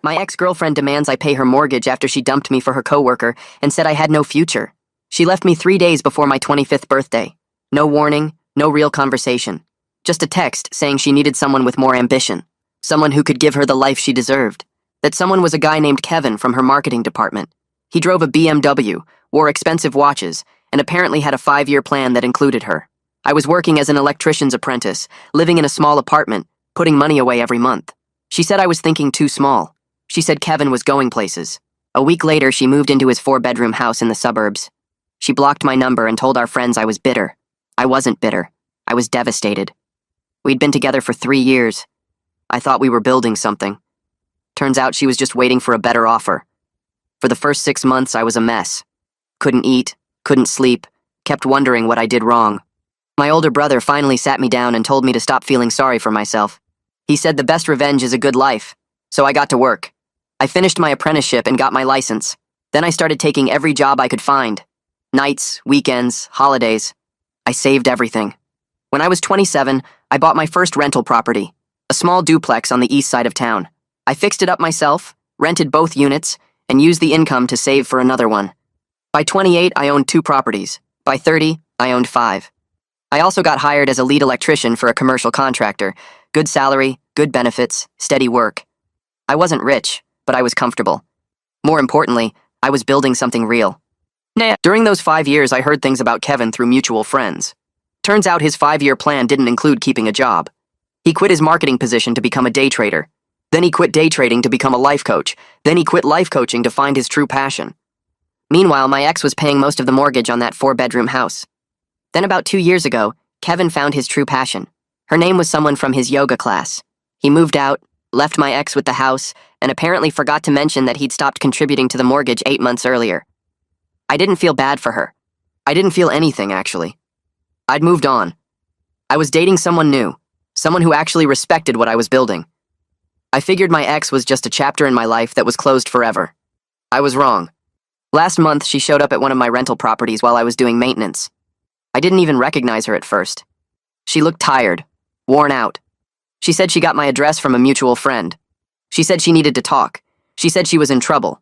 My ex-girlfriend demands I pay her mortgage after she dumped me for her coworker and said I had no future. She left me 3 days before my 25th birthday. No warning, no real conversation. Just a text saying she needed someone with more ambition. Someone who could give her the life she deserved. That someone was a guy named Kevin from her marketing department. He drove a BMW, wore expensive watches, and apparently had a 5-year plan that included her. I was working as an electrician's apprentice, living in a small apartment, putting money away every month. She said I was thinking too small. She said Kevin was going places. A week later, she moved into his 4-bedroom house in the suburbs. She blocked my number and told our friends I was bitter. I wasn't bitter. I was devastated. We'd been together for 3 years. I thought we were building something. Turns out she was just waiting for a better offer. For the first 6 months, I was a mess. Couldn't eat, couldn't sleep, kept wondering what I did wrong. My older brother finally sat me down and told me to stop feeling sorry for myself. He said the best revenge is a good life, so I got to work. I finished my apprenticeship and got my license. Then I started taking every job I could find. Nights, weekends, holidays. I saved everything. When I was 27, I bought my first rental property, a small duplex on the east side of town. I fixed it up myself, rented both units, and used the income to save for another one. By 28, I owned 2 properties. By 30, I owned 5. I also got hired as a lead electrician for a commercial contractor. Good salary, good benefits, steady work. I wasn't rich, but I was comfortable. More importantly, I was building something real. During those 5 years, I heard things about Kevin through mutual friends. Turns out his 5-year plan didn't include keeping a job. He quit his marketing position to become a day trader. Then he quit day trading to become a life coach. Then he quit life coaching to find his true passion. Meanwhile, my ex was paying most of the mortgage on that 4-bedroom house. Then about 2 years ago, Kevin found his true passion. Her name was someone from his yoga class. He moved out, left my ex with the house, and apparently forgot to mention that he'd stopped contributing to the mortgage 8 months earlier. I didn't feel bad for her. I didn't feel anything, actually. I'd moved on. I was dating someone new, someone who actually respected what I was building. I figured my ex was just a chapter in my life that was closed forever. I was wrong. Last month, she showed up at one of my rental properties while I was doing maintenance. I didn't even recognize her at first. She looked tired, worn out. She said she got my address from a mutual friend. She said she needed to talk. She said she was in trouble.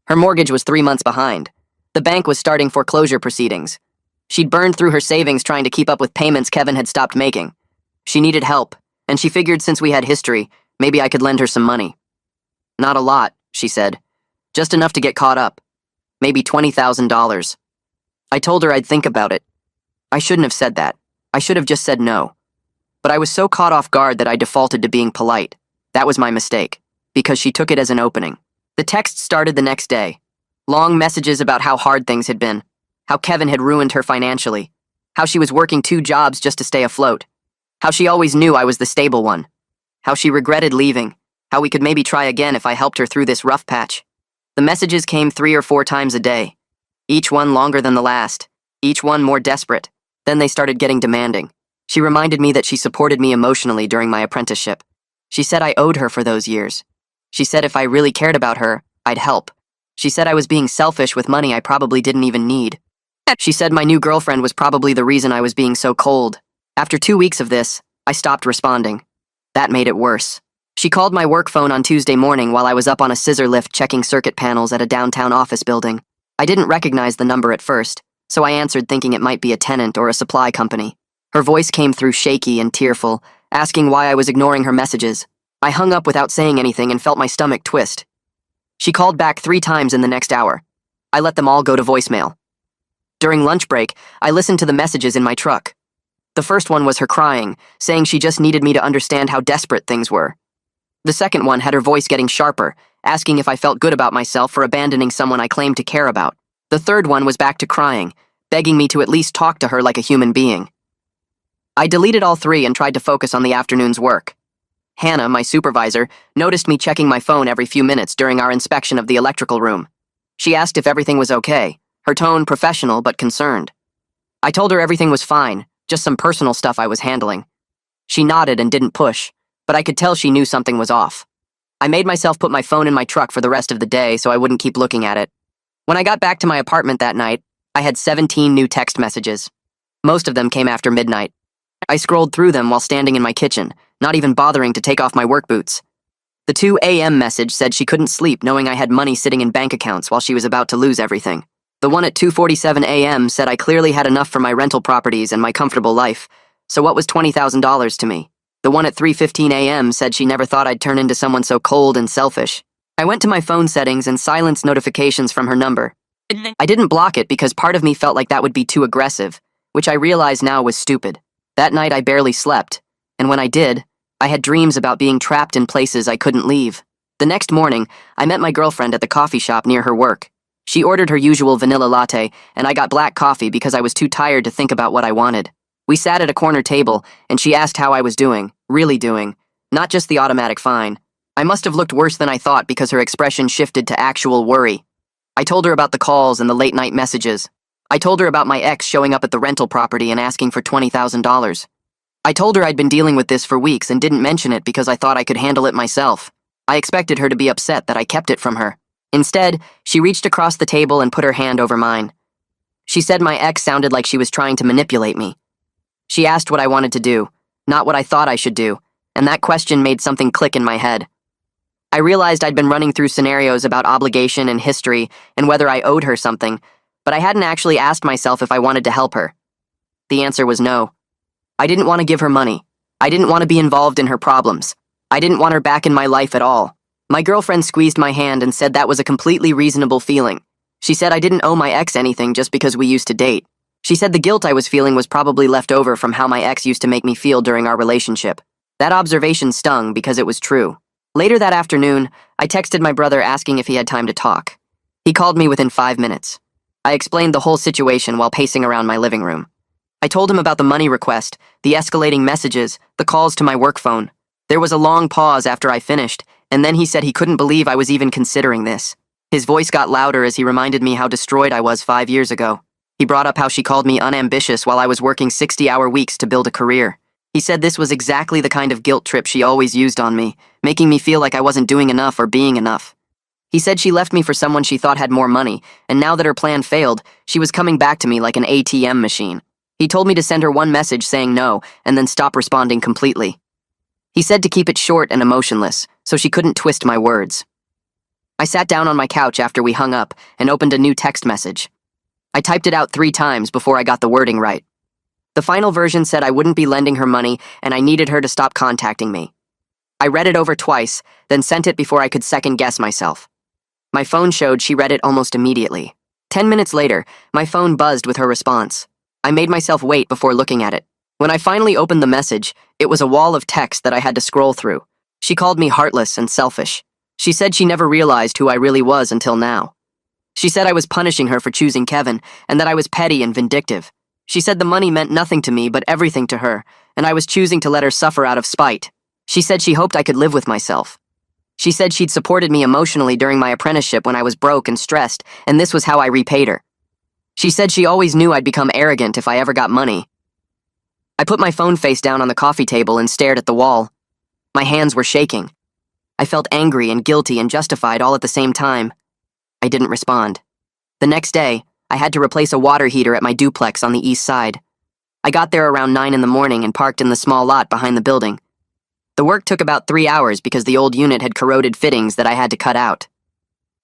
Her mortgage was 3 months behind. The bank was starting foreclosure proceedings. She'd burned through her savings trying to keep up with payments Kevin had stopped making. She needed help, and she figured since we had history, maybe I could lend her some money. Not a lot, she said. Just enough to get caught up. Maybe $20,000. I told her I'd think about it. I shouldn't have said that. I should have just said no. But I was so caught off guard that I defaulted to being polite. That was my mistake, because she took it as an opening. The text started the next day. Long messages about how hard things had been, how Kevin had ruined her financially, how she was working 2 jobs just to stay afloat, how she always knew I was the stable one, how she regretted leaving, how we could maybe try again if I helped her through this rough patch. The messages came 3 or 4 times a day, each one longer than the last, each one more desperate. Then they started getting demanding. She reminded me that she supported me emotionally during my apprenticeship. She said I owed her for those years. She said if I really cared about her, I'd help. She said I was being selfish with money I probably didn't even need. She said my new girlfriend was probably the reason I was being so cold. After 2 weeks of this, I stopped responding. That made it worse. She called my work phone on Tuesday morning while I was up on a scissor lift checking circuit panels at a downtown office building. I didn't recognize the number at first, so I answered thinking it might be a tenant or a supply company. Her voice came through shaky and tearful, asking why I was ignoring her messages. I hung up without saying anything and felt my stomach twist. She called back 3 times in the next hour. I let them all go to voicemail. During lunch break, I listened to the messages in my truck. The first one was her crying, saying she just needed me to understand how desperate things were. The second one had her voice getting sharper, asking if I felt good about myself for abandoning someone I claimed to care about. The third one was back to crying, begging me to at least talk to her like a human being. I deleted all 3 and tried to focus on the afternoon's work. Hannah, my supervisor, noticed me checking my phone every few minutes during our inspection of the electrical room. She asked if everything was okay, her tone professional but concerned. I told her everything was fine, just some personal stuff I was handling. She nodded and didn't push, but I could tell she knew something was off. I made myself put my phone in my truck for the rest of the day so I wouldn't keep looking at it. When I got back to my apartment that night, I had 17 new text messages. Most of them came after midnight. I scrolled through them while standing in my kitchen, not even bothering to take off my work boots. The 2 a.m. message said she couldn't sleep knowing I had money sitting in bank accounts while she was about to lose everything. The one at 2:47 a.m. said I clearly had enough for my rental properties and my comfortable life, so what was $20,000 to me? The one at 3:15 a.m. said she never thought I'd turn into someone so cold and selfish. I went to my phone settings and silenced notifications from her number. I didn't block it because part of me felt like that would be too aggressive, which I realize now was stupid. That night I barely slept, and when I did, I had dreams about being trapped in places I couldn't leave. The next morning, I met my girlfriend at the coffee shop near her work. She ordered her usual vanilla latte, and I got black coffee because I was too tired to think about what I wanted. We sat at a corner table, and she asked how I was doing, really doing, not just the automatic fine. I must have looked worse than I thought because her expression shifted to actual worry. I told her about the calls and the late-night messages. I told her about my ex showing up at the rental property and asking for $20,000. I told her I'd been dealing with this for weeks and didn't mention it because I thought I could handle it myself. I expected her to be upset that I kept it from her. Instead, she reached across the table and put her hand over mine. She said my ex sounded like she was trying to manipulate me. She asked what I wanted to do, not what I thought I should do, and that question made something click in my head. I realized I'd been running through scenarios about obligation and history and whether I owed her something, but I hadn't actually asked myself if I wanted to help her. The answer was no. I didn't want to give her money. I didn't want to be involved in her problems. I didn't want her back in my life at all. My girlfriend squeezed my hand and said that was a completely reasonable feeling. She said I didn't owe my ex anything just because we used to date. She said the guilt I was feeling was probably left over from how my ex used to make me feel during our relationship. That observation stung because it was true. Later that afternoon, I texted my brother asking if he had time to talk. He called me within 5 minutes. I explained the whole situation while pacing around my living room. I told him about the money request, the escalating messages, the calls to my work phone. There was a long pause after I finished, and then he said he couldn't believe I was even considering this. His voice got louder as he reminded me how destroyed I was 5 years ago. He brought up how she called me unambitious while I was working 60-hour weeks to build a career. He said this was exactly the kind of guilt trip she always used on me, making me feel like I wasn't doing enough or being enough. He said she left me for someone she thought had more money, and now that her plan failed, she was coming back to me like an ATM machine. He told me to send her one message saying no, and then stop responding completely. He said to keep it short and emotionless, so she couldn't twist my words. I sat down on my couch after we hung up and opened a new text message. I typed it out 3 times before I got the wording right. The final version said I wouldn't be lending her money and I needed her to stop contacting me. I read it over twice, then sent it before I could second-guess myself. My phone showed she read it almost immediately. 10 minutes later, my phone buzzed with her response. I made myself wait before looking at it. When I finally opened the message, it was a wall of text that I had to scroll through. She called me heartless and selfish. She said she never realized who I really was until now. She said I was punishing her for choosing Kevin, and that I was petty and vindictive. She said the money meant nothing to me but everything to her, and I was choosing to let her suffer out of spite. She said she hoped I could live with myself. She said she'd supported me emotionally during my apprenticeship when I was broke and stressed, and this was how I repaid her. She said she always knew I'd become arrogant if I ever got money. I put my phone face down on the coffee table and stared at the wall. My hands were shaking. I felt angry and guilty and justified all at the same time. I didn't respond. The next day, I had to replace a water heater at my duplex on the east side. I got there around 9 in the morning and parked in the small lot behind the building. The work took about 3 hours because the old unit had corroded fittings that I had to cut out.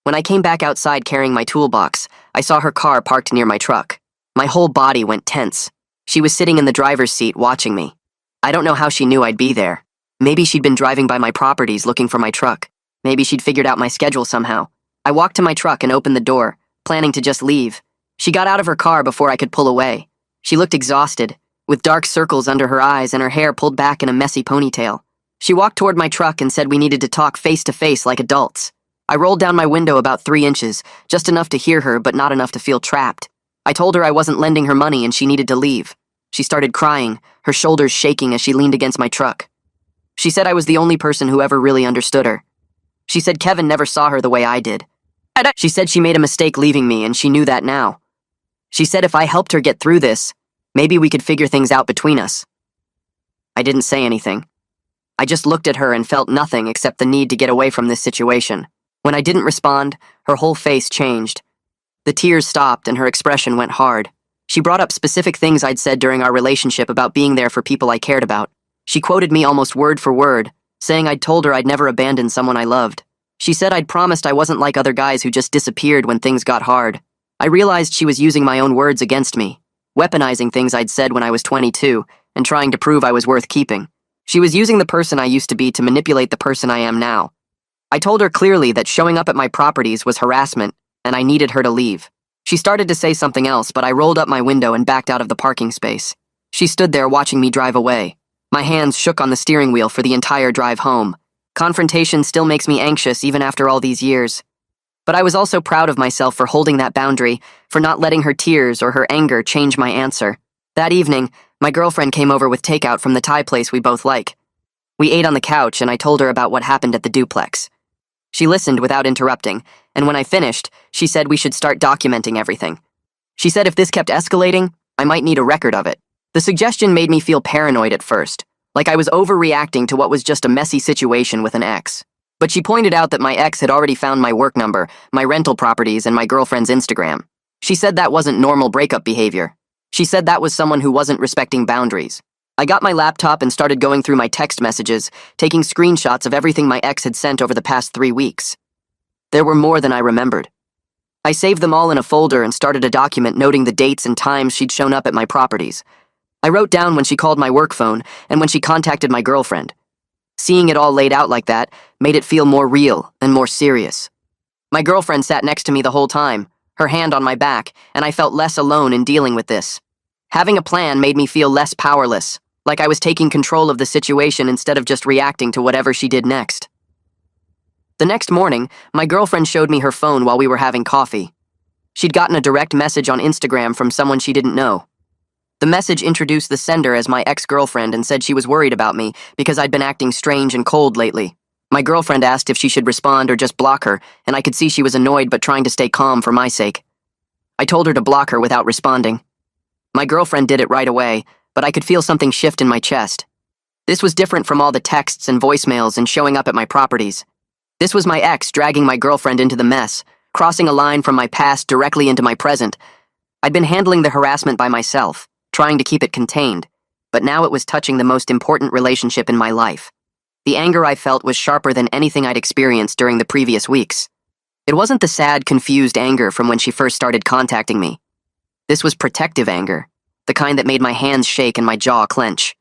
When I came back outside carrying my toolbox, I saw her car parked near my truck. My whole body went tense. She was sitting in the driver's seat watching me. I don't know how she knew I'd be there. Maybe she'd been driving by my properties looking for my truck. Maybe she'd figured out my schedule somehow. I walked to my truck and opened the door, planning to just leave. She got out of her car before I could pull away. She looked exhausted, with dark circles under her eyes and her hair pulled back in a messy ponytail. She walked toward my truck and said we needed to talk face to face like adults. I rolled down my window about 3 inches, just enough to hear her but not enough to feel trapped. I told her I wasn't lending her money and she needed to leave. She started crying, her shoulders shaking as she leaned against my truck. She said I was the only person who ever really understood her. She said Kevin never saw her the way I did. She said she made a mistake leaving me and she knew that now. She said if I helped her get through this, maybe we could figure things out between us. I didn't say anything. I just looked at her and felt nothing except the need to get away from this situation. When I didn't respond, her whole face changed. The tears stopped and her expression went hard. She brought up specific things I'd said during our relationship about being there for people I cared about. She quoted me almost word for word, saying I'd told her I'd never abandon someone I loved. She said I'd promised I wasn't like other guys who just disappeared when things got hard. I realized she was using my own words against me, weaponizing things I'd said when I was 22, and trying to prove I was worth keeping. She was using the person I used to be to manipulate the person I am now. I told her clearly that showing up at my properties was harassment, and I needed her to leave. She started to say something else, but I rolled up my window and backed out of the parking space. She stood there watching me drive away. My hands shook on the steering wheel for the entire drive home. Confrontation still makes me anxious even after all these years. But I was also proud of myself for holding that boundary, for not letting her tears or her anger change my answer. That evening, my girlfriend came over with takeout from the Thai place we both like. We ate on the couch and I told her about what happened at the duplex. She listened without interrupting, and when I finished, she said we should start documenting everything. She said if this kept escalating, I might need a record of it. The suggestion made me feel paranoid at first, like I was overreacting to what was just a messy situation with an ex. But she pointed out that my ex had already found my work number, my rental properties, and my girlfriend's Instagram. She said that wasn't normal breakup behavior. She said that was someone who wasn't respecting boundaries. I got my laptop and started going through my text messages, taking screenshots of everything my ex had sent over the past 3 weeks. There were more than I remembered. I saved them all in a folder and started a document noting the dates and times she'd shown up at my properties. I wrote down when she called my work phone and when she contacted my girlfriend. Seeing it all laid out like that made it feel more real and more serious. My girlfriend sat next to me the whole time, her hand on my back, and I felt less alone in dealing with this. Having a plan made me feel less powerless, like I was taking control of the situation instead of just reacting to whatever she did next. The next morning, my girlfriend showed me her phone while we were having coffee. She'd gotten a direct message on Instagram from someone she didn't know. The message introduced the sender as my ex-girlfriend and said she was worried about me because I'd been acting strange and cold lately. My girlfriend asked if she should respond or just block her, and I could see she was annoyed but trying to stay calm for my sake. I told her to block her without responding. My girlfriend did it right away, but I could feel something shift in my chest. This was different from all the texts and voicemails and showing up at my properties. This was my ex dragging my girlfriend into the mess, crossing a line from my past directly into my present. I'd been handling the harassment by myself, trying to keep it contained, but now it was touching the most important relationship in my life. The anger I felt was sharper than anything I'd experienced during the previous weeks. It wasn't the sad, confused anger from when she first started contacting me. This was protective anger, the kind that made my hands shake and my jaw clench.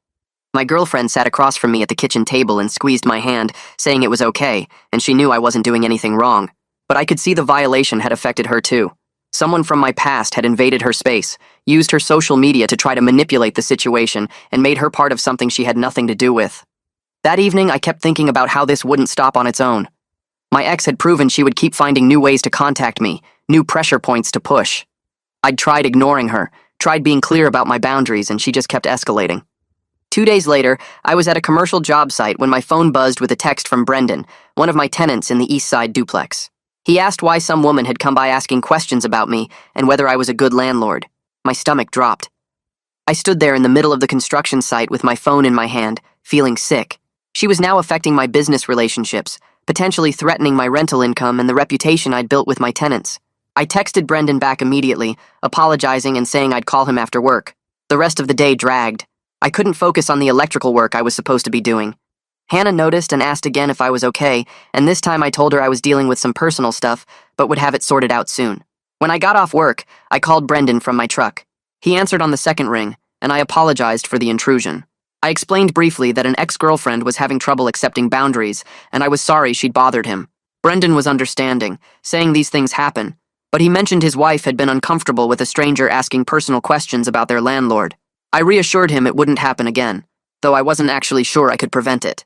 My girlfriend sat across from me at the kitchen table and squeezed my hand, saying it was okay, and she knew I wasn't doing anything wrong. But I could see the violation had affected her too. Someone from my past had invaded her space, used her social media to try to manipulate the situation, and made her part of something she had nothing to do with. That evening, I kept thinking about how this wouldn't stop on its own. My ex had proven she would keep finding new ways to contact me, new pressure points to push. I'd tried ignoring her, tried being clear about my boundaries, and she just kept escalating. 2 days later, I was at a commercial job site when my phone buzzed with a text from Brendan, one of my tenants in the East Side duplex. He asked why some woman had come by asking questions about me and whether I was a good landlord. My stomach dropped. I stood there in the middle of the construction site with my phone in my hand, feeling sick. She was now affecting my business relationships, potentially threatening my rental income and the reputation I'd built with my tenants. I texted Brendan back immediately, apologizing and saying I'd call him after work. The rest of the day dragged. I couldn't focus on the electrical work I was supposed to be doing. Hannah noticed and asked again if I was okay, and this time I told her I was dealing with some personal stuff, but would have it sorted out soon. When I got off work, I called Brendan from my truck. He answered on the second ring, and I apologized for the intrusion. I explained briefly that an ex-girlfriend was having trouble accepting boundaries, and I was sorry she'd bothered him. Brendan was understanding, saying these things happen, but he mentioned his wife had been uncomfortable with a stranger asking personal questions about their landlord. I reassured him it wouldn't happen again, though I wasn't actually sure I could prevent it.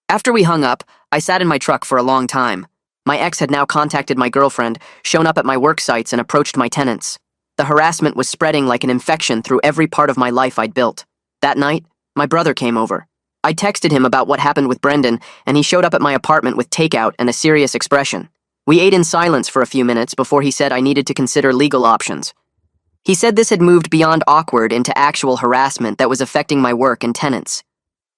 After we hung up, I sat in my truck for a long time. My ex had now contacted my girlfriend, shown up at my work sites, and approached my tenants. The harassment was spreading like an infection through every part of my life I'd built. That night, my brother came over. I texted him about what happened with Brendan, and he showed up at my apartment with takeout and a serious expression. We ate in silence for a few minutes before he said I needed to consider legal options. He said this had moved beyond awkward into actual harassment that was affecting my work and tenants.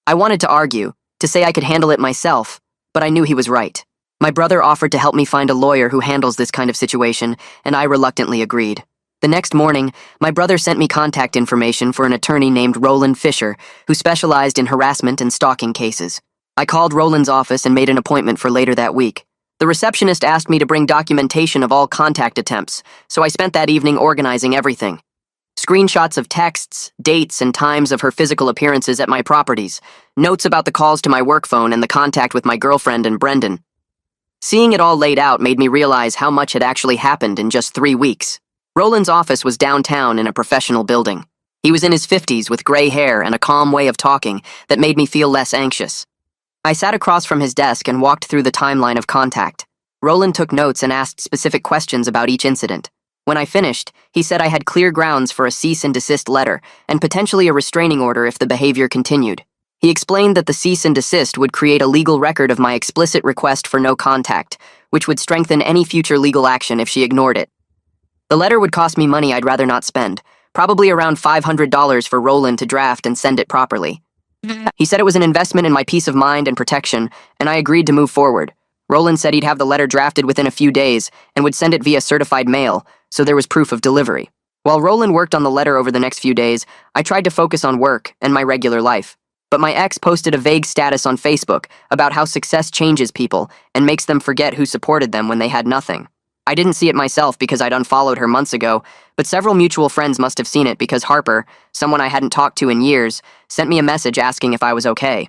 I wanted to argue, to say I could handle it myself, but I knew he was right. My brother offered to help me find a lawyer who handles this kind of situation, and I reluctantly agreed. The next morning, my brother sent me contact information for an attorney named Roland Fisher, who specialized in harassment and stalking cases. I called Roland's office and made an appointment for later that week. The receptionist asked me to bring documentation of all contact attempts, so I spent that evening organizing everything. Screenshots of texts, dates, and times of her physical appearances at my properties, notes about the calls to my work phone and the contact with my girlfriend and Brendan. Seeing it all laid out made me realize how much had actually happened in just 3 weeks. Roland's office was downtown in a professional building. He was in his 50s with gray hair and a calm way of talking that made me feel less anxious. I sat across from his desk and walked through the timeline of contact. Roland took notes and asked specific questions about each incident. When I finished, he said I had clear grounds for a cease and desist letter and potentially a restraining order if the behavior continued. He explained that the cease and desist would create a legal record of my explicit request for no contact, which would strengthen any future legal action if she ignored it. The letter would cost me money I'd rather not spend, probably around $500 for Roland to draft and send it properly. He said it was an investment in my peace of mind and protection, and I agreed to move forward. Roland said he'd have the letter drafted within a few days and would send it via certified mail, so there was proof of delivery. While Roland worked on the letter over the next few days, I tried to focus on work and my regular life. But my ex posted a vague status on Facebook about how success changes people and makes them forget who supported them when they had nothing. I didn't see it myself because I'd unfollowed her months ago, but several mutual friends must have seen it because Harper, someone I hadn't talked to in years, sent me a message asking if I was okay.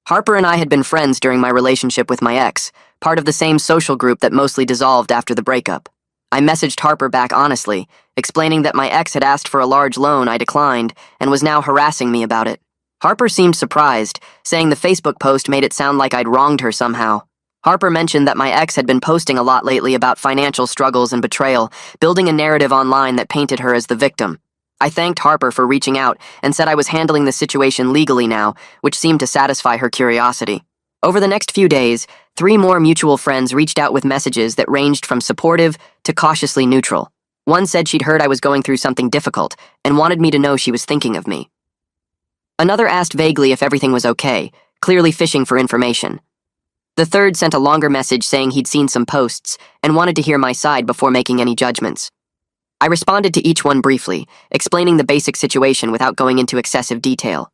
Harper and I had been friends during my relationship with my ex, part of the same social group that mostly dissolved after the breakup. I messaged Harper back honestly, explaining that my ex had asked for a large loan I declined and was now harassing me about it. Harper seemed surprised, saying the Facebook post made it sound like I'd wronged her somehow. Harper mentioned that my ex had been posting a lot lately about financial struggles and betrayal, building a narrative online that painted her as the victim. I thanked Harper for reaching out and said I was handling the situation legally now, which seemed to satisfy her curiosity. Over the next few days, 3 more mutual friends reached out with messages that ranged from supportive to cautiously neutral. One said she'd heard I was going through something difficult and wanted me to know she was thinking of me. Another asked vaguely if everything was okay, clearly fishing for information. The third sent a longer message saying he'd seen some posts and wanted to hear my side before making any judgments. I responded to each one briefly, explaining the basic situation without going into excessive detail.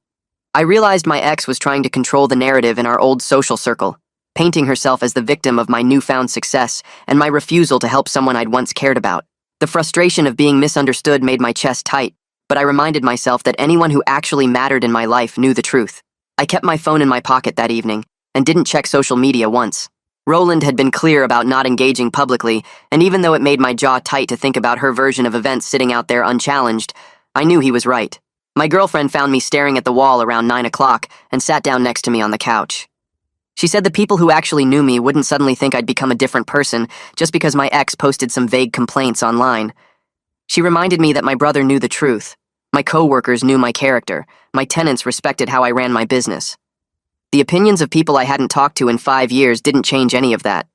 I realized my ex was trying to control the narrative in our old social circle, painting herself as the victim of my newfound success and my refusal to help someone I'd once cared about. The frustration of being misunderstood made my chest tight, but I reminded myself that anyone who actually mattered in my life knew the truth. I kept my phone in my pocket that evening and didn't check social media once. Roland had been clear about not engaging publicly, and even though it made my jaw tight to think about her version of events sitting out there unchallenged, I knew he was right. My girlfriend found me staring at the wall around 9 o'clock and sat down next to me on the couch. She said the people who actually knew me wouldn't suddenly think I'd become a different person just because my ex posted some vague complaints online. She reminded me that my brother knew the truth. My coworkers knew my character. My tenants respected how I ran my business. The opinions of people I hadn't talked to in 5 years didn't change any of that.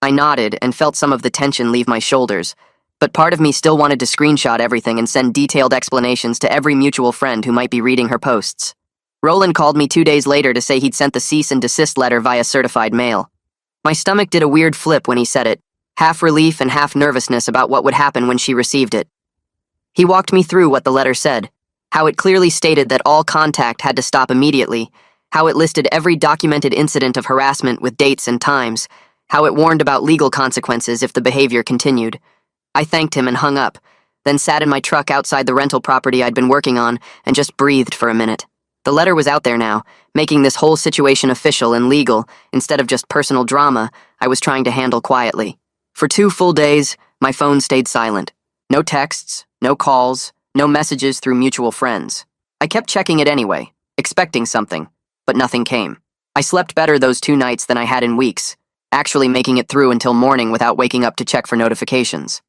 I nodded and felt some of the tension leave my shoulders, but part of me still wanted to screenshot everything and send detailed explanations to every mutual friend who might be reading her posts. Roland called me 2 days later to say he'd sent the cease and desist letter via certified mail. My stomach did a weird flip when he said it, half relief and half nervousness about what would happen when she received it. He walked me through what the letter said, how it clearly stated that all contact had to stop immediately, how it listed every documented incident of harassment with dates and times, how it warned about legal consequences if the behavior continued. I thanked him and hung up, then sat in my truck outside the rental property I'd been working on and just breathed for a minute. The letter was out there now, making this whole situation official and legal instead of just personal drama I was trying to handle quietly. For 2 full days, my phone stayed silent. No texts, no calls, no messages through mutual friends. I kept checking it anyway, expecting something, but nothing came. I slept better those 2 nights than I had in weeks, actually making it through until morning without waking up to check for notifications.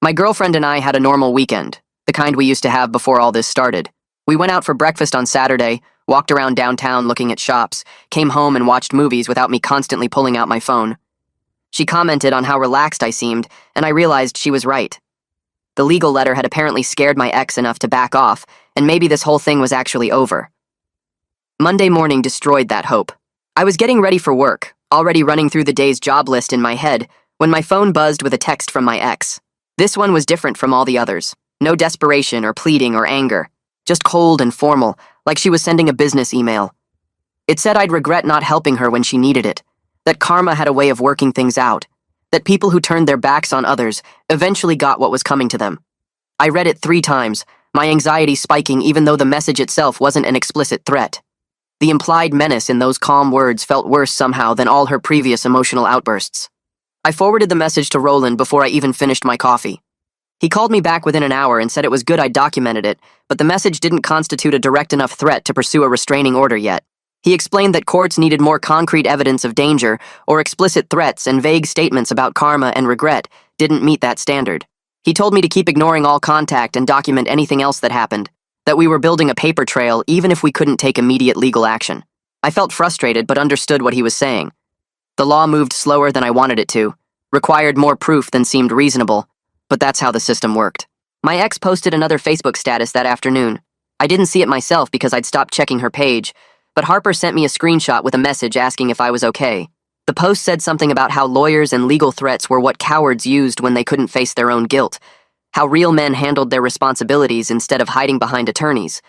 My girlfriend and I had a normal weekend, the kind we used to have before all this started. We went out for breakfast on Saturday, walked around downtown looking at shops, came home and watched movies without me constantly pulling out my phone. She commented on how relaxed I seemed, and I realized she was right. The legal letter had apparently scared my ex enough to back off, and maybe this whole thing was actually over. Monday morning destroyed that hope. I was getting ready for work, already running through the day's job list in my head, when my phone buzzed with a text from my ex. This one was different from all the others. No desperation or pleading or anger. Just cold and formal, like she was sending a business email. It said I'd regret not helping her when she needed it, that karma had a way of working things out, that people who turned their backs on others eventually got what was coming to them. I read it 3 times, my anxiety spiking even though the message itself wasn't an explicit threat. The implied menace in those calm words felt worse somehow than all her previous emotional outbursts. I forwarded the message to Roland before I even finished my coffee. He called me back within an hour and said it was good I'd documented it, but the message didn't constitute a direct enough threat to pursue a restraining order yet. He explained that courts needed more concrete evidence of danger, or explicit threats and vague statements about karma and regret didn't meet that standard. He told me to keep ignoring all contact and document anything else that happened, that we were building a paper trail even if we couldn't take immediate legal action. I felt frustrated but understood what he was saying. The law moved slower than I wanted it to, required more proof than seemed reasonable, but that's how the system worked. My ex posted another Facebook status that afternoon. I didn't see it myself because I'd stopped checking her page, but Harper sent me a screenshot with a message asking if I was okay. The post said something about how lawyers and legal threats were what cowards used when they couldn't face their own guilt, how real men handled their responsibilities instead of hiding behind attorneys.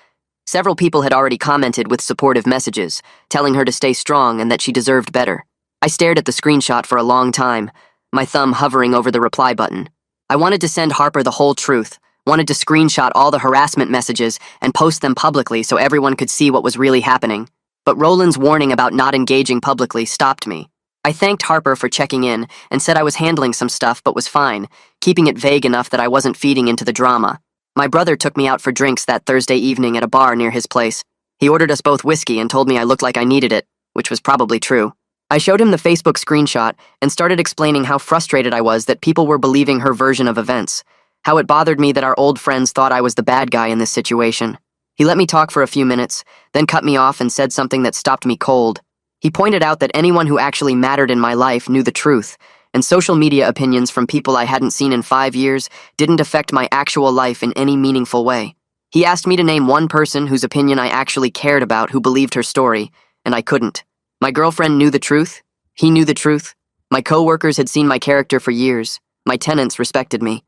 Several people had already commented with supportive messages, telling her to stay strong and that she deserved better. I stared at the screenshot for a long time, my thumb hovering over the reply button. I wanted to send Harper the whole truth, wanted to screenshot all the harassment messages and post them publicly so everyone could see what was really happening. But Roland's warning about not engaging publicly stopped me. I thanked Harper for checking in and said I was handling some stuff but was fine, keeping it vague enough that I wasn't feeding into the drama. My brother took me out for drinks that Thursday evening at a bar near his place. He ordered us both whiskey and told me I looked like I needed it, which was probably true. I showed him the Facebook screenshot and started explaining how frustrated I was that people were believing her version of events, how it bothered me that our old friends thought I was the bad guy in this situation. He let me talk for a few minutes, then cut me off and said something that stopped me cold. He pointed out that anyone who actually mattered in my life knew the truth, and social media opinions from people I hadn't seen in 5 years didn't affect my actual life in any meaningful way. He asked me to name one person whose opinion I actually cared about who believed her story, and I couldn't. My girlfriend knew the truth. He knew the truth. My coworkers had seen my character for years. My tenants respected me.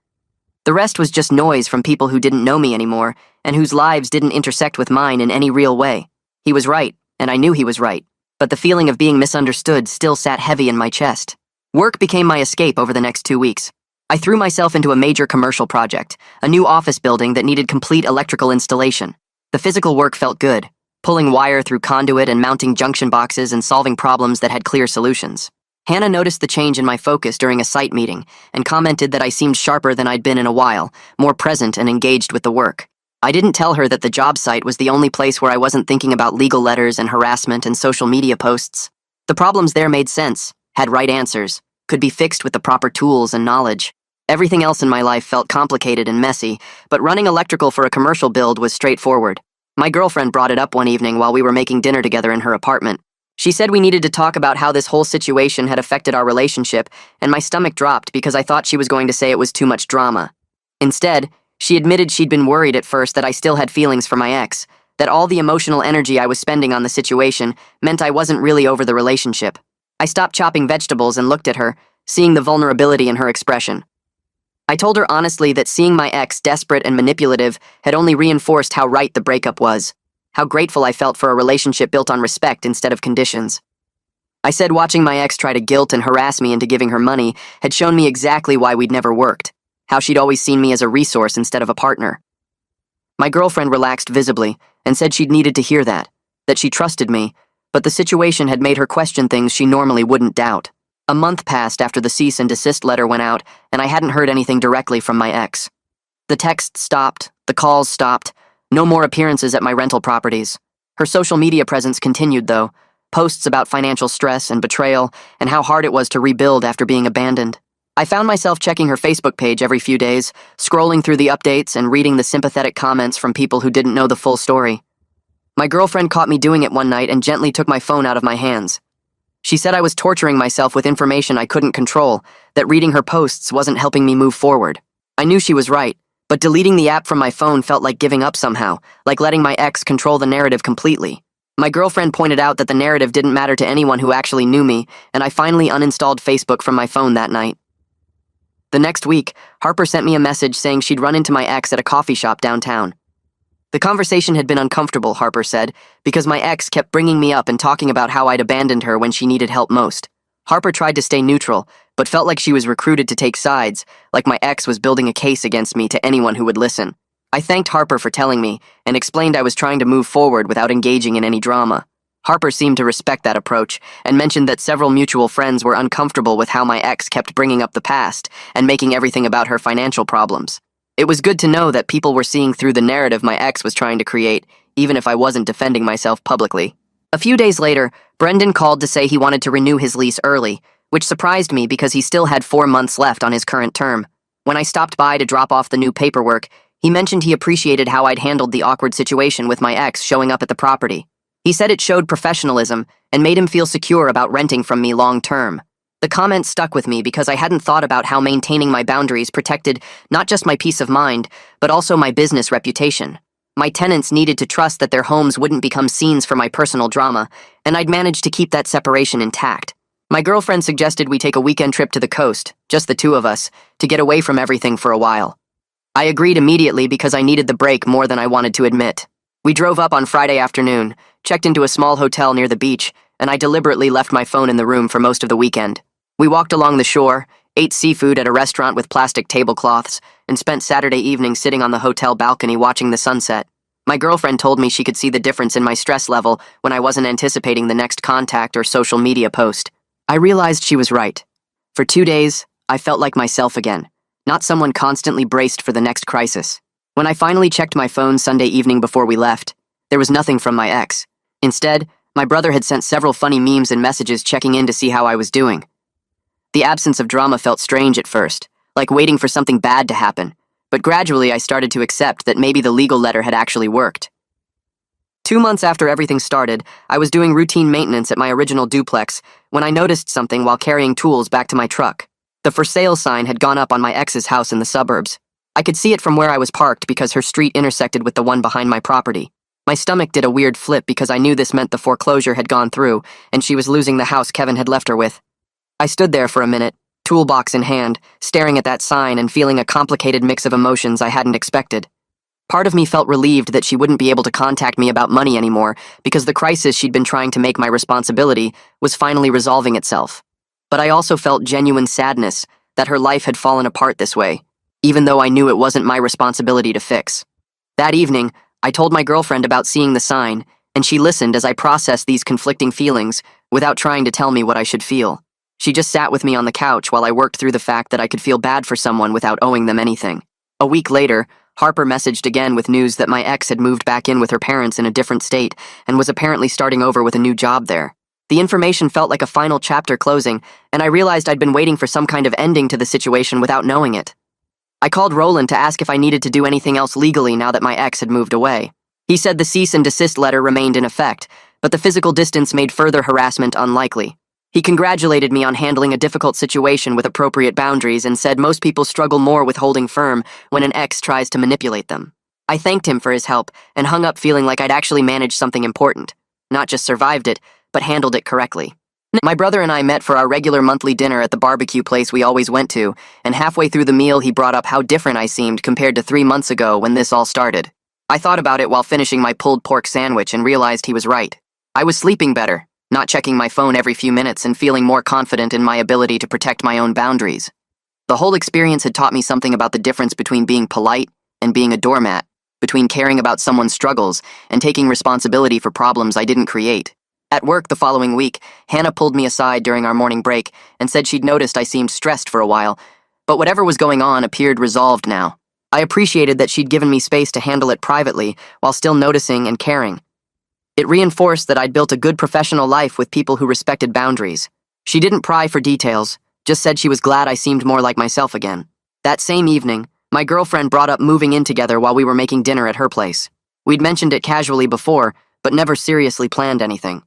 The rest was just noise from people who didn't know me anymore, and whose lives didn't intersect with mine in any real way. He was right, and I knew he was right, but the feeling of being misunderstood still sat heavy in my chest. Work became my escape over the next 2 weeks. I threw myself into a major commercial project, a new office building that needed complete electrical installation. The physical work felt good, pulling wire through conduit and mounting junction boxes and solving problems that had clear solutions. Hannah noticed the change in my focus during a site meeting and commented that I seemed sharper than I'd been in a while, more present and engaged with the work. I didn't tell her that the job site was the only place where I wasn't thinking about legal letters and harassment and social media posts. The problems there made sense, had right answers, could be fixed with the proper tools and knowledge. Everything else in my life felt complicated and messy, but running electrical for a commercial build was straightforward. My girlfriend brought it up one evening while we were making dinner together in her apartment. She said we needed to talk about how this whole situation had affected our relationship, and my stomach dropped because I thought she was going to say it was too much drama. Instead, she admitted she'd been worried at first that I still had feelings for my ex, that all the emotional energy I was spending on the situation meant I wasn't really over the relationship. I stopped chopping vegetables and looked at her, seeing the vulnerability in her expression. I told her honestly that seeing my ex desperate and manipulative had only reinforced how right the breakup was, how grateful I felt for a relationship built on respect instead of conditions. I said watching my ex try to guilt and harass me into giving her money had shown me exactly why we'd never worked, how she'd always seen me as a resource instead of a partner. My girlfriend relaxed visibly and said she'd needed to hear that she trusted me, but the situation had made her question things she normally wouldn't doubt. A month passed after the cease and desist letter went out, and I hadn't heard anything directly from my ex. The texts stopped, the calls stopped, no more appearances at my rental properties. Her social media presence continued, though, posts about financial stress and betrayal and how hard it was to rebuild after being abandoned. I found myself checking her Facebook page every few days, scrolling through the updates and reading the sympathetic comments from people who didn't know the full story. My girlfriend caught me doing it one night and gently took my phone out of my hands. She said I was torturing myself with information I couldn't control, that reading her posts wasn't helping me move forward. I knew she was right, but deleting the app from my phone felt like giving up somehow, like letting my ex control the narrative completely. My girlfriend pointed out that the narrative didn't matter to anyone who actually knew me, and I finally uninstalled Facebook from my phone that night. The next week, Harper sent me a message saying she'd run into my ex at a coffee shop downtown. The conversation had been uncomfortable, Harper said, because my ex kept bringing me up and talking about how I'd abandoned her when she needed help most. Harper tried to stay neutral, but felt like she was recruited to take sides, like my ex was building a case against me to anyone who would listen. I thanked Harper for telling me, and explained I was trying to move forward without engaging in any drama. Harper seemed to respect that approach, and mentioned that several mutual friends were uncomfortable with how my ex kept bringing up the past and making everything about her financial problems. It was good to know that people were seeing through the narrative my ex was trying to create, even if I wasn't defending myself publicly. A few days later, Brendan called to say he wanted to renew his lease early, which surprised me because he still had 4 months left on his current term. When I stopped by to drop off the new paperwork, he mentioned he appreciated how I'd handled the awkward situation with my ex showing up at the property. He said it showed professionalism and made him feel secure about renting from me long term. The comment stuck with me because I hadn't thought about how maintaining my boundaries protected not just my peace of mind, but also my business reputation. My tenants needed to trust that their homes wouldn't become scenes for my personal drama, and I'd managed to keep that separation intact. My girlfriend suggested we take a weekend trip to the coast, just the two of us, to get away from everything for a while. I agreed immediately because I needed the break more than I wanted to admit. We drove up on Friday afternoon, checked into a small hotel near the beach, and I deliberately left my phone in the room for most of the weekend. We walked along the shore, ate seafood at a restaurant with plastic tablecloths, and spent Saturday evening sitting on the hotel balcony watching the sunset. My girlfriend told me she could see the difference in my stress level when I wasn't anticipating the next contact or social media post. I realized she was right. For 2 days, I felt like myself again, not someone constantly braced for the next crisis. When I finally checked my phone Sunday evening before we left, there was nothing from my ex. Instead, my brother had sent several funny memes and messages checking in to see how I was doing. The absence of drama felt strange at first, like waiting for something bad to happen, but gradually I started to accept that maybe the legal letter had actually worked. 2 months after everything started, I was doing routine maintenance at my original duplex when I noticed something while carrying tools back to my truck. The for sale sign had gone up on my ex's house in the suburbs. I could see it from where I was parked because her street intersected with the one behind my property. My stomach did a weird flip because I knew this meant the foreclosure had gone through and she was losing the house Kevin had left her with. I stood there for a minute, toolbox in hand, staring at that sign and feeling a complicated mix of emotions I hadn't expected. Part of me felt relieved that she wouldn't be able to contact me about money anymore because the crisis she'd been trying to make my responsibility was finally resolving itself. But I also felt genuine sadness that her life had fallen apart this way, even though I knew it wasn't my responsibility to fix. That evening, I told my girlfriend about seeing the sign, and she listened as I processed these conflicting feelings without trying to tell me what I should feel. She just sat with me on the couch while I worked through the fact that I could feel bad for someone without owing them anything. A week later, Harper messaged again with news that my ex had moved back in with her parents in a different state and was apparently starting over with a new job there. The information felt like a final chapter closing, and I realized I'd been waiting for some kind of ending to the situation without knowing it. I called Roland to ask if I needed to do anything else legally now that my ex had moved away. He said the cease and desist letter remained in effect, but the physical distance made further harassment unlikely. He congratulated me on handling a difficult situation with appropriate boundaries and said most people struggle more with holding firm when an ex tries to manipulate them. I thanked him for his help and hung up feeling like I'd actually managed something important. Not just survived it, but handled it correctly. My brother and I met for our regular monthly dinner at the barbecue place we always went to, and halfway through the meal he brought up how different I seemed compared to 3 months ago when this all started. I thought about it while finishing my pulled pork sandwich and realized he was right. I was sleeping better, not checking my phone every few minutes and feeling more confident in my ability to protect my own boundaries. The whole experience had taught me something about the difference between being polite and being a doormat, between caring about someone's struggles and taking responsibility for problems I didn't create. At work the following week, Hannah pulled me aside during our morning break and said she'd noticed I seemed stressed for a while, but whatever was going on appeared resolved now. I appreciated that she'd given me space to handle it privately while still noticing and caring. It reinforced that I'd built a good professional life with people who respected boundaries. She didn't pry for details, just said she was glad I seemed more like myself again. That same evening, my girlfriend brought up moving in together while we were making dinner at her place. We'd mentioned it casually before, but never seriously planned anything.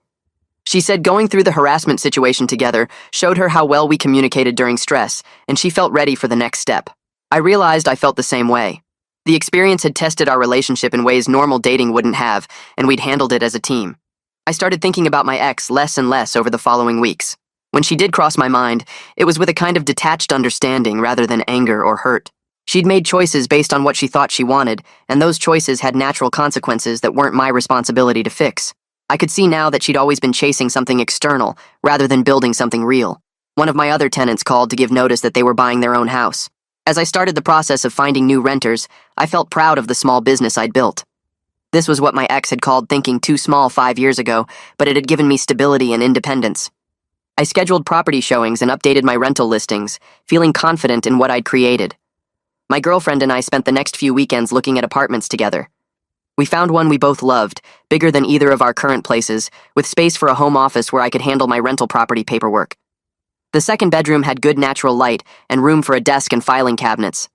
She said going through the harassment situation together showed her how well we communicated during stress, and she felt ready for the next step. I realized I felt the same way. The experience had tested our relationship in ways normal dating wouldn't have, and we'd handled it as a team. I started thinking about my ex less and less over the following weeks. When she did cross my mind, it was with a kind of detached understanding rather than anger or hurt. She'd made choices based on what she thought she wanted, and those choices had natural consequences that weren't my responsibility to fix. I could see now that she'd always been chasing something external, rather than building something real. One of my other tenants called to give notice that they were buying their own house. As I started the process of finding new renters, I felt proud of the small business I'd built. This was what my ex had called thinking too small 5 years ago, but it had given me stability and independence. I scheduled property showings and updated my rental listings, feeling confident in what I'd created. My girlfriend and I spent the next few weekends looking at apartments together. We found one we both loved, bigger than either of our current places, with space for a home office where I could handle my rental property paperwork. The second bedroom had good natural light and room for a desk and filing cabinets.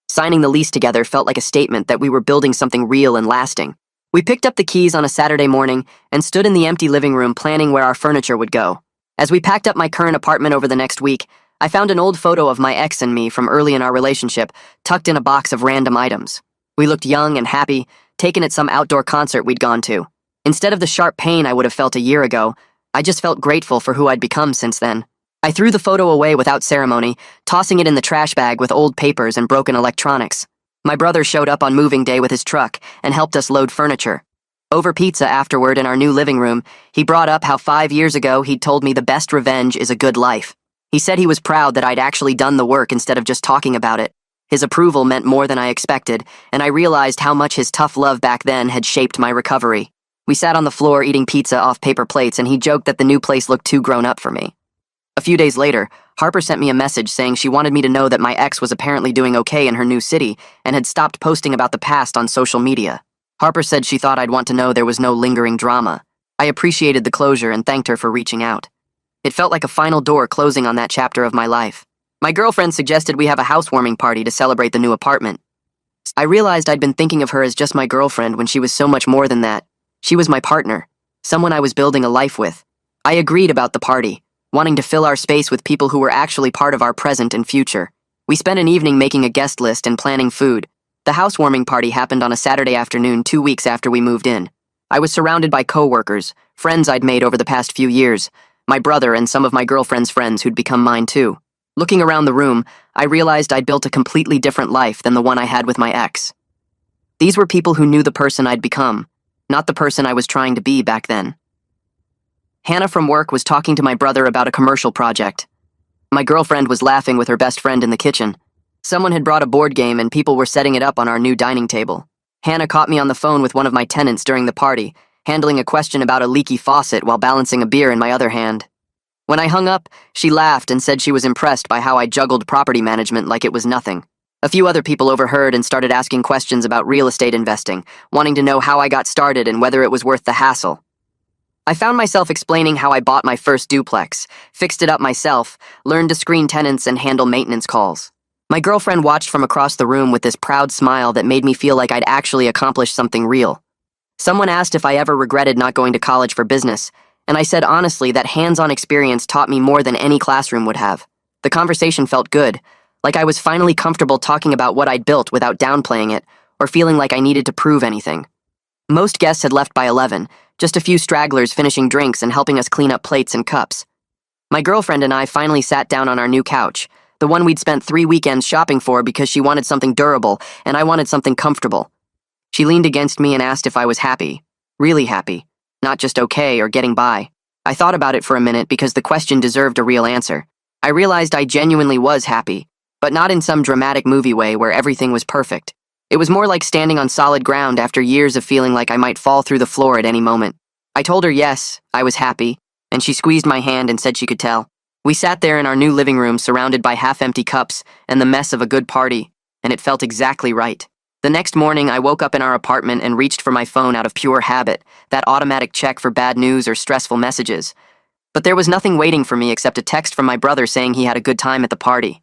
Signing the lease together felt like a statement that we were building something real and lasting. We picked up the keys on a Saturday morning and stood in the empty living room planning where our furniture would go. As we packed up my current apartment over the next week, I found an old photo of my ex and me from early in our relationship, tucked in a box of random items. We looked young and happy, taken at some outdoor concert we'd gone to. Instead of the sharp pain I would have felt a year ago, I just felt grateful for who I'd become since then. I threw the photo away without ceremony, tossing it in the trash bag with old papers and broken electronics. My brother showed up on moving day with his truck and helped us load furniture. Over pizza afterward in our new living room, he brought up how 5 years ago he'd told me the best revenge is a good life. He said he was proud that I'd actually done the work instead of just talking about it. His approval meant more than I expected, and I realized how much his tough love back then had shaped my recovery. We sat on the floor eating pizza off paper plates, and he joked that the new place looked too grown up for me. A few days later, Harper sent me a message saying she wanted me to know that my ex was apparently doing okay in her new city and had stopped posting about the past on social media. Harper said she thought I'd want to know there was no lingering drama. I appreciated the closure and thanked her for reaching out. It felt like a final door closing on that chapter of my life. My girlfriend suggested we have a housewarming party to celebrate the new apartment. I realized I'd been thinking of her as just my girlfriend when she was so much more than that. She was my partner, someone I was building a life with. I agreed about the party, wanting to fill our space with people who were actually part of our present and future. We spent an evening making a guest list and planning food. The housewarming party happened on a Saturday afternoon 2 weeks after we moved in. I was surrounded by coworkers, friends I'd made over the past few years, my brother and some of my girlfriend's friends who'd become mine too. Looking around the room, I realized I'd built a completely different life than the one I had with my ex. These were people who knew the person I'd become, not the person I was trying to be back then. Hannah from work was talking to my brother about a commercial project. My girlfriend was laughing with her best friend in the kitchen. Someone had brought a board game and people were setting it up on our new dining table. Hannah caught me on the phone with one of my tenants during the party, handling a question about a leaky faucet while balancing a beer in my other hand. When I hung up, she laughed and said she was impressed by how I juggled property management like it was nothing. A few other people overheard and started asking questions about real estate investing, wanting to know how I got started and whether it was worth the hassle. I found myself explaining how I bought my first duplex, fixed it up myself, learned to screen tenants and handle maintenance calls. My girlfriend watched from across the room with this proud smile that made me feel like I'd actually accomplished something real. Someone asked if I ever regretted not going to college for business, and I said honestly that hands-on experience taught me more than any classroom would have. The conversation felt good, like I was finally comfortable talking about what I'd built without downplaying it, or feeling like I needed to prove anything. Most guests had left by 11, just a few stragglers finishing drinks and helping us clean up plates and cups. My girlfriend and I finally sat down on our new couch, the one we'd spent 3 weekends shopping for because she wanted something durable and I wanted something comfortable. She leaned against me and asked if I was happy, really happy, not just okay or getting by. I thought about it for a minute because the question deserved a real answer. I realized I genuinely was happy, but not in some dramatic movie way where everything was perfect. It was more like standing on solid ground after years of feeling like I might fall through the floor at any moment. I told her yes, I was happy, and she squeezed my hand and said she could tell. We sat there in our new living room surrounded by half-empty cups and the mess of a good party, and it felt exactly right. The next morning, I woke up in our apartment and reached for my phone out of pure habit, that automatic check for bad news or stressful messages. But there was nothing waiting for me except a text from my brother saying he had a good time at the party.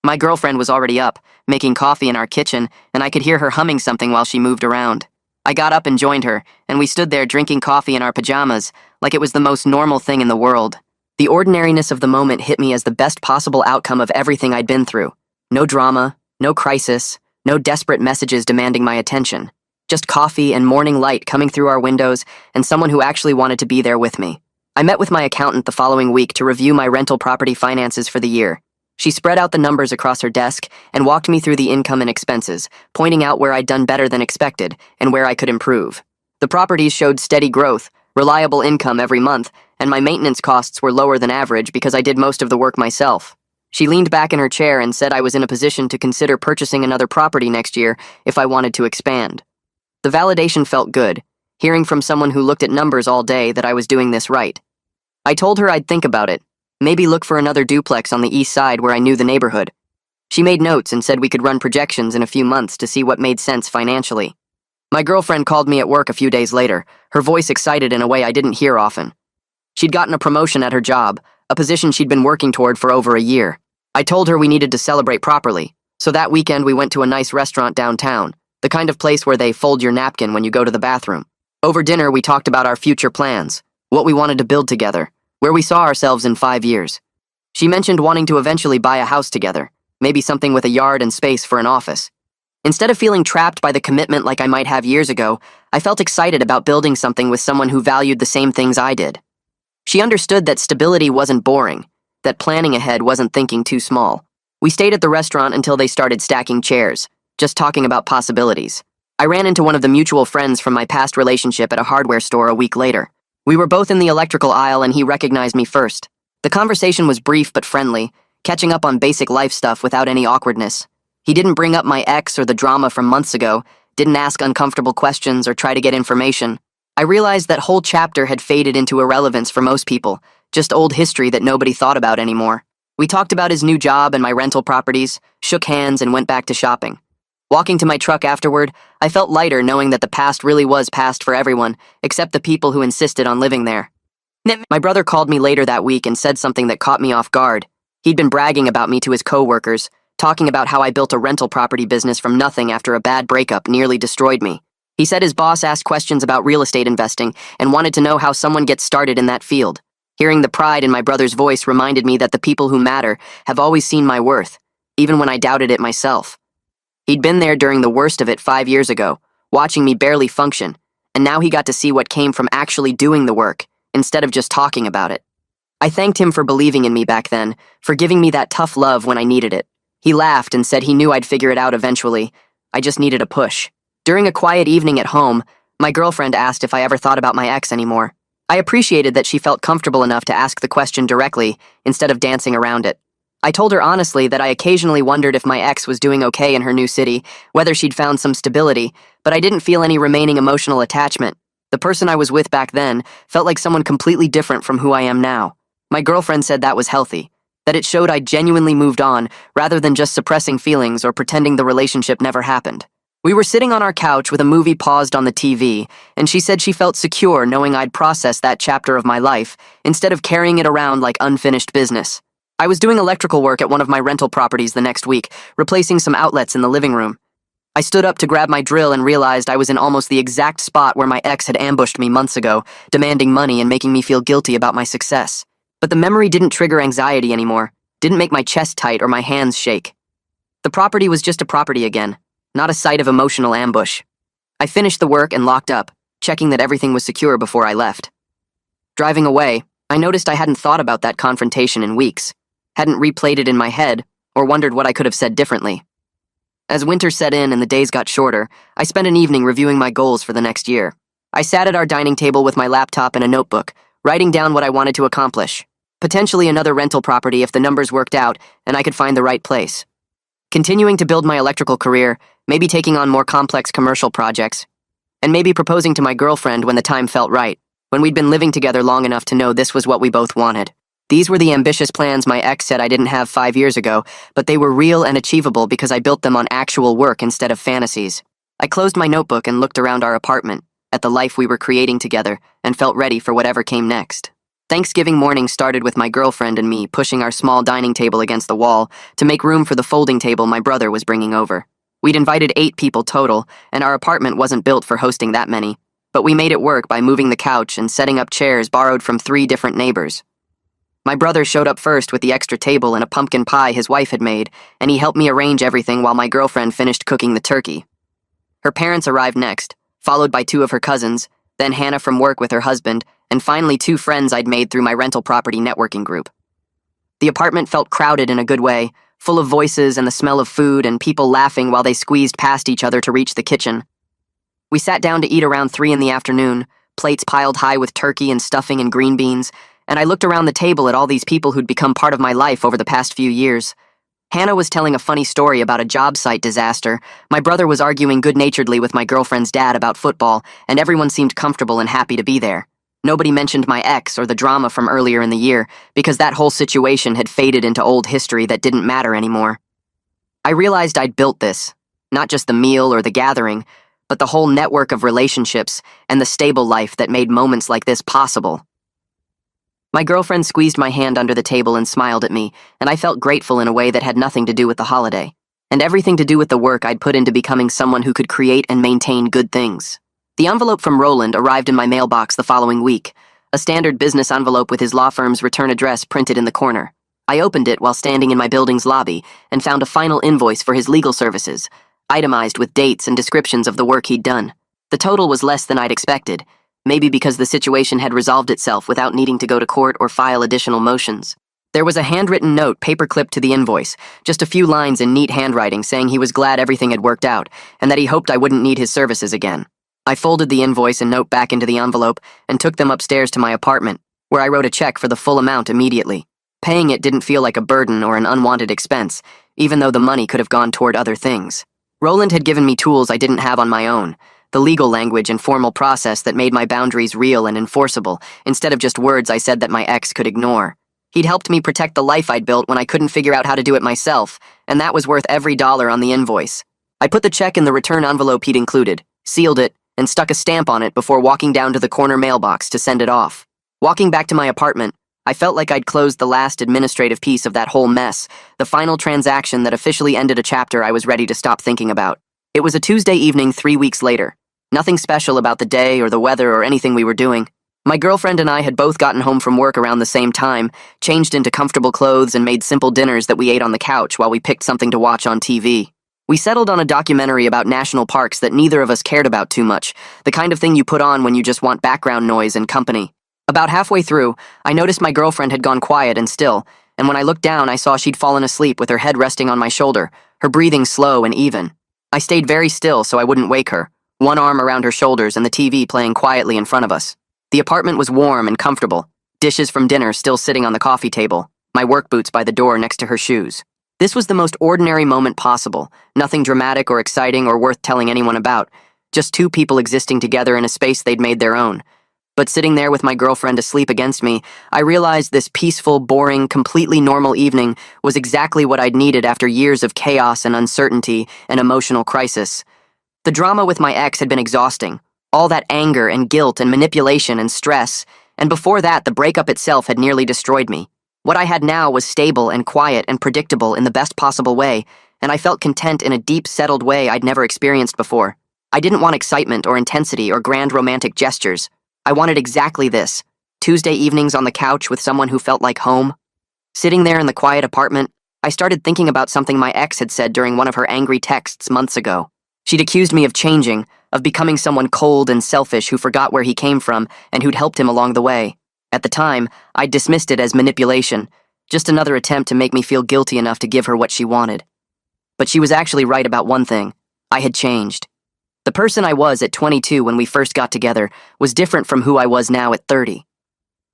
My girlfriend was already up, making coffee in our kitchen, and I could hear her humming something while she moved around. I got up and joined her, and we stood there drinking coffee in our pajamas, like it was the most normal thing in the world. The ordinariness of the moment hit me as the best possible outcome of everything I'd been through. No drama, no crisis, no desperate messages demanding my attention. Just coffee and morning light coming through our windows, and someone who actually wanted to be there with me. I met with my accountant the following week to review my rental property finances for the year. She spread out the numbers across her desk and walked me through the income and expenses, pointing out where I'd done better than expected and where I could improve. The properties showed steady growth, reliable income every month, and my maintenance costs were lower than average because I did most of the work myself. She leaned back in her chair and said I was in a position to consider purchasing another property next year if I wanted to expand. The validation felt good, hearing from someone who looked at numbers all day that I was doing this right. I told her I'd think about it, maybe look for another duplex on the east side where I knew the neighborhood. She made notes and said we could run projections in a few months to see what made sense financially. My girlfriend called me at work a few days later, her voice excited in a way I didn't hear often. She'd gotten a promotion at her job, a position she'd been working toward for over a year. I told her we needed to celebrate properly, so that weekend we went to a nice restaurant downtown, the kind of place where they fold your napkin when you go to the bathroom. Over dinner, we talked about our future plans, what we wanted to build together, where we saw ourselves in 5 years. She mentioned wanting to eventually buy a house together, maybe something with a yard and space for an office. Instead of feeling trapped by the commitment like I might have years ago, I felt excited about building something with someone who valued the same things I did. She understood that stability wasn't boring, that planning ahead wasn't thinking too small. We stayed at the restaurant until they started stacking chairs, just talking about possibilities. I ran into one of the mutual friends from my past relationship at a hardware store a week later. We were both in the electrical aisle and he recognized me first. The conversation was brief but friendly, catching up on basic life stuff without any awkwardness. He didn't bring up my ex or the drama from months ago, didn't ask uncomfortable questions or try to get information. I realized that whole chapter had faded into irrelevance for most people, just old history that nobody thought about anymore. We talked about his new job and my rental properties, shook hands and went back to shopping. Walking to my truck afterward, I felt lighter knowing that the past really was past for everyone, except the people who insisted on living there. My brother called me later that week and said something that caught me off guard. He'd been bragging about me to his coworkers, talking about how I built a rental property business from nothing after a bad breakup nearly destroyed me. He said his boss asked questions about real estate investing and wanted to know how someone gets started in that field. Hearing the pride in my brother's voice reminded me that the people who matter have always seen my worth, even when I doubted it myself. He'd been there during the worst of it 5 years ago, watching me barely function, and now he got to see what came from actually doing the work, instead of just talking about it. I thanked him for believing in me back then, for giving me that tough love when I needed it. He laughed and said he knew I'd figure it out eventually. I just needed a push. During a quiet evening at home, my girlfriend asked if I ever thought about my ex anymore. I appreciated that she felt comfortable enough to ask the question directly, instead of dancing around it. I told her honestly that I occasionally wondered if my ex was doing okay in her new city, whether she'd found some stability, but I didn't feel any remaining emotional attachment. The person I was with back then felt like someone completely different from who I am now. My girlfriend said that was healthy, that it showed I genuinely moved on, rather than just suppressing feelings or pretending the relationship never happened. We were sitting on our couch with a movie paused on the TV, and she said she felt secure knowing I'd processed that chapter of my life, instead of carrying it around like unfinished business. I was doing electrical work at one of my rental properties the next week, replacing some outlets in the living room. I stood up to grab my drill and realized I was in almost the exact spot where my ex had ambushed me months ago, demanding money and making me feel guilty about my success. But the memory didn't trigger anxiety anymore, didn't make my chest tight or my hands shake. The property was just a property again, not a site of emotional ambush. I finished the work and locked up, checking that everything was secure before I left. Driving away, I noticed I hadn't thought about that confrontation in weeks, hadn't replayed it in my head, or wondered what I could have said differently. As winter set in and the days got shorter, I spent an evening reviewing my goals for the next year. I sat at our dining table with my laptop and a notebook, writing down what I wanted to accomplish. Potentially another rental property if the numbers worked out and I could find the right place. Continuing to build my electrical career, maybe taking on more complex commercial projects, and maybe proposing to my girlfriend when the time felt right, when we'd been living together long enough to know this was what we both wanted. These were the ambitious plans my ex said I didn't have 5 years ago, but they were real and achievable because I built them on actual work instead of fantasies. I closed my notebook and looked around our apartment, at the life we were creating together, and felt ready for whatever came next. Thanksgiving morning started with my girlfriend and me pushing our small dining table against the wall to make room for the folding table my brother was bringing over. We'd invited 8 people total, and our apartment wasn't built for hosting that many, but we made it work by moving the couch and setting up chairs borrowed from 3 different neighbors. My brother showed up first with the extra table and a pumpkin pie his wife had made, and he helped me arrange everything while my girlfriend finished cooking the turkey. Her parents arrived next, followed by 2 of her cousins, then Hannah from work with her husband, and finally 2 friends I'd made through my rental property networking group. The apartment felt crowded in a good way, full of voices and the smell of food and people laughing while they squeezed past each other to reach the kitchen. We sat down to eat around 3 in the afternoon, plates piled high with turkey and stuffing and green beans, and I looked around the table at all these people who'd become part of my life over the past few years. Hannah was telling a funny story about a job site disaster, my brother was arguing good-naturedly with my girlfriend's dad about football, and everyone seemed comfortable and happy to be there. Nobody mentioned my ex or the drama from earlier in the year, because that whole situation had faded into old history that didn't matter anymore. I realized I'd built this, not just the meal or the gathering, but the whole network of relationships and the stable life that made moments like this possible. My girlfriend squeezed my hand under the table and smiled at me, and I felt grateful in a way that had nothing to do with the holiday, and everything to do with the work I'd put into becoming someone who could create and maintain good things. The envelope from Roland arrived in my mailbox the following week, a standard business envelope with his law firm's return address printed in the corner. I opened it while standing in my building's lobby and found a final invoice for his legal services, itemized with dates and descriptions of the work he'd done. The total was less than I'd expected, maybe because the situation had resolved itself without needing to go to court or file additional motions. There was a handwritten note paperclipped to the invoice, just a few lines in neat handwriting saying he was glad everything had worked out and that he hoped I wouldn't need his services again. I folded the invoice and note back into the envelope and took them upstairs to my apartment, where I wrote a check for the full amount immediately. Paying it didn't feel like a burden or an unwanted expense, even though the money could have gone toward other things. Roland had given me tools I didn't have on my own, the legal language and formal process that made my boundaries real and enforceable, instead of just words I said that my ex could ignore. He'd helped me protect the life I'd built when I couldn't figure out how to do it myself, and that was worth every dollar on the invoice. I put the check in the return envelope he'd included, sealed it, and stuck a stamp on it before walking down to the corner mailbox to send it off. Walking back to my apartment, I felt like I'd closed the last administrative piece of that whole mess, the final transaction that officially ended a chapter I was ready to stop thinking about. It was a Tuesday evening 3 weeks later. Nothing special about the day or the weather or anything we were doing. My girlfriend and I had both gotten home from work around the same time, changed into comfortable clothes and made simple dinners that we ate on the couch while we picked something to watch on TV. We settled on a documentary about national parks that neither of us cared about too much, the kind of thing you put on when you just want background noise and company. About halfway through, I noticed my girlfriend had gone quiet and still, and when I looked down I saw she'd fallen asleep with her head resting on my shoulder, her breathing slow and even. I stayed very still so I wouldn't wake her, one arm around her shoulders and the TV playing quietly in front of us. The apartment was warm and comfortable, dishes from dinner still sitting on the coffee table, my work boots by the door next to her shoes. This was the most ordinary moment possible, nothing dramatic or exciting or worth telling anyone about, just two people existing together in a space they'd made their own. But sitting there with my girlfriend asleep against me, I realized this peaceful, boring, completely normal evening was exactly what I'd needed after years of chaos and uncertainty and emotional crisis. The drama with my ex had been exhausting, all that anger and guilt and manipulation and stress, and before that the breakup itself had nearly destroyed me. What I had now was stable and quiet and predictable in the best possible way, and I felt content in a deep, settled way I'd never experienced before. I didn't want excitement or intensity or grand romantic gestures. I wanted exactly this: Tuesday evenings on the couch with someone who felt like home. Sitting there in the quiet apartment, I started thinking about something my ex had said during one of her angry texts months ago. She'd accused me of changing, of becoming someone cold and selfish who forgot where he came from and who'd helped him along the way. At the time, I dismissed it as manipulation, just another attempt to make me feel guilty enough to give her what she wanted. But she was actually right about one thing: I had changed. The person I was at 22 when we first got together was different from who I was now at 30.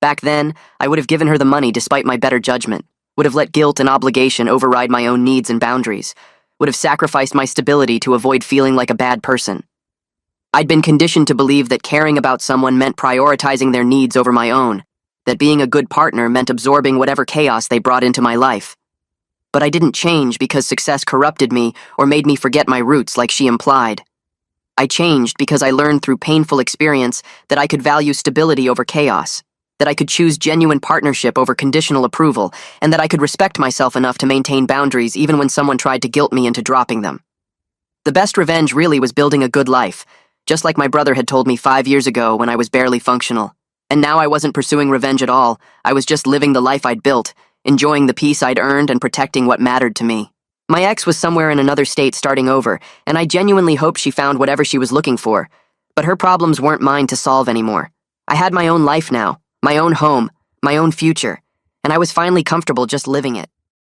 Back then, I would have given her the money despite my better judgment, would have let guilt and obligation override my own needs and boundaries, would have sacrificed my stability to avoid feeling like a bad person. I'd been conditioned to believe that caring about someone meant prioritizing their needs over my own, that being a good partner meant absorbing whatever chaos they brought into my life. But I didn't change because success corrupted me or made me forget my roots like she implied. I changed because I learned through painful experience that I could value stability over chaos, that I could choose genuine partnership over conditional approval, and that I could respect myself enough to maintain boundaries even when someone tried to guilt me into dropping them. The best revenge really was building a good life, just like my brother had told me 5 years ago when I was barely functional. And now I wasn't pursuing revenge at all. I was just living the life I'd built, enjoying the peace I'd earned and protecting what mattered to me. My ex was somewhere in another state starting over, and I genuinely hoped she found whatever she was looking for. But her problems weren't mine to solve anymore. I had my own life now, my own home, my own future, and I was finally comfortable just living it.